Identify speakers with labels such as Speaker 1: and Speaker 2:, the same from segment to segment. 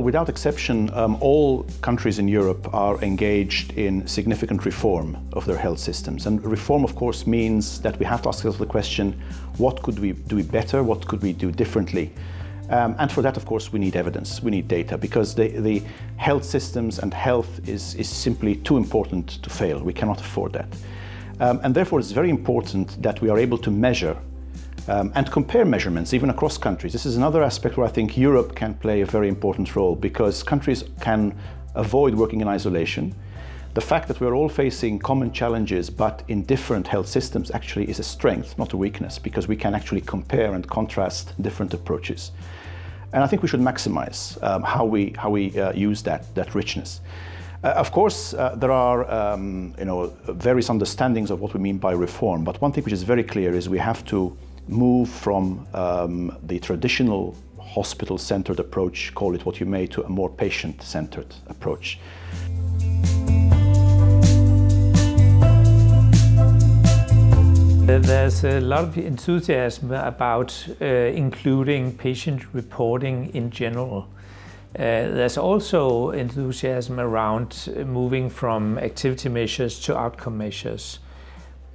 Speaker 1: without exception, all countries in Europe are engaged in significant reform of their health systems. And reform, of course, means that we have to ask ourselves the question, what could we do better? What could we do differently? And for that, of course, we need evidence, we need data, because the health systems and health is simply too important to fail. We cannot afford that. And therefore, it's very important that we are able to measure and compare measurements, even across countries. This is another aspect where I think Europe can play a very important role, because countries can avoid working in isolation. The fact that we're all facing common challenges but in different health systems actually is a strength, not a weakness, because we can actually compare and contrast different approaches. And I think we should maximize how we use that richness. Of course, there are various understandings of what we mean by reform, but one thing which is very clear is we have to move from the traditional hospital-centered approach, call it what you may, to a more patient-centered approach.
Speaker 2: There's a lot of enthusiasm about including patient reporting in general. There's also enthusiasm around moving from activity measures to outcome measures.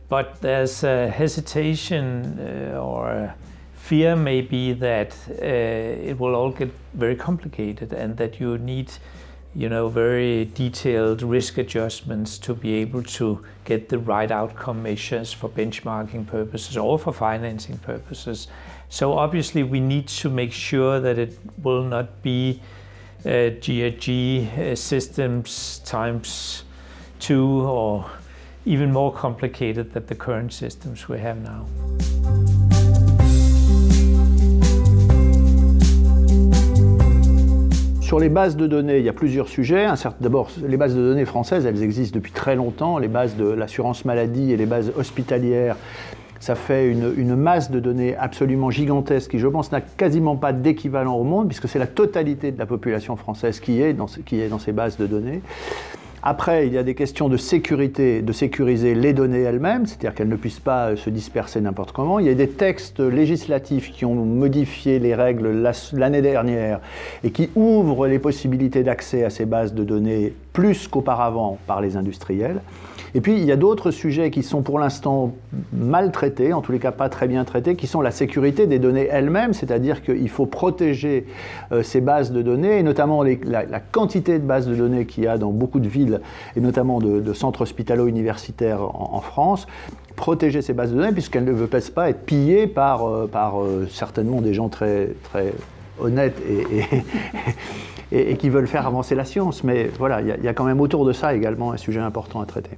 Speaker 2: But there's a hesitation or a fear maybe that it will all get very complicated and that you need very detailed risk adjustments to be able to get the right outcome measures for benchmarking purposes or for financing purposes. So obviously we need to make sure that it will not be GHG systems times 2 or even more complicated than the current systems we have now.
Speaker 3: Sur les bases de données, il y a plusieurs sujets. D'abord, les bases de données françaises, elles existent depuis très longtemps. Les bases de l'assurance maladie et les bases hospitalières, ça fait une masse de données absolument gigantesque qui, je pense, n'a quasiment pas d'équivalent au monde, puisque c'est la totalité de la population française qui est dans ces bases de données. Après, il y a des questions de sécurité, de sécuriser les données elles-mêmes, c'est-à-dire qu'elles ne puissent pas se disperser n'importe comment. Il y a des textes législatifs qui ont modifié les règles l'année dernière et qui ouvrent les possibilités d'accès à ces bases de données plus qu'auparavant par les industriels. Et puis, il y a d'autres sujets qui sont pour l'instant mal traités, en tous les cas pas très bien traités, qui sont la sécurité des données elles-mêmes, c'est-à-dire qu'il faut protéger ces bases de données, et notamment la quantité de bases de données qu'il y a dans beaucoup de villes, et notamment de centres hospitalo-universitaires en France, protéger ces bases de données, puisqu'elles ne peuvent pas être pillées par certainement des gens très, très honnêtes et qui veulent faire avancer la science. Mais voilà, il y a quand même autour de ça également un sujet important à traiter.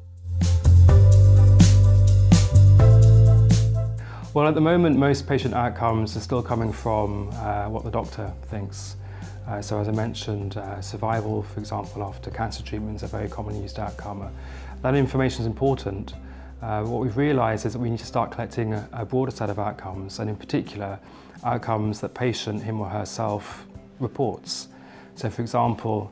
Speaker 4: Well, at the moment, most patient outcomes are still coming from what the doctor thinks. So as I mentioned, survival, for example, after cancer treatment is a very commonly used outcome. That information is important. What we've realised is that we need to start collecting a broader set of outcomes, and in particular, outcomes that patient, him or herself, reports. So for example,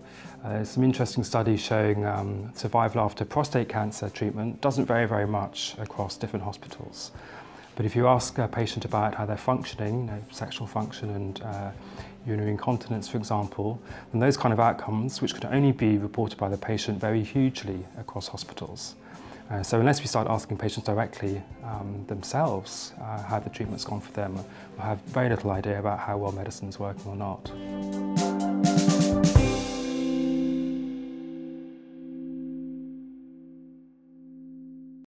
Speaker 4: some interesting studies showing survival after prostate cancer treatment doesn't vary very much across different hospitals. But if you ask a patient about how they're functioning, sexual function and urinary incontinence, for example, then those kind of outcomes, which could only be reported by the patient, vary hugely across hospitals. So unless we start asking patients directly themselves how the treatment's gone for them, we'll have very little idea about how well medicine's working or not.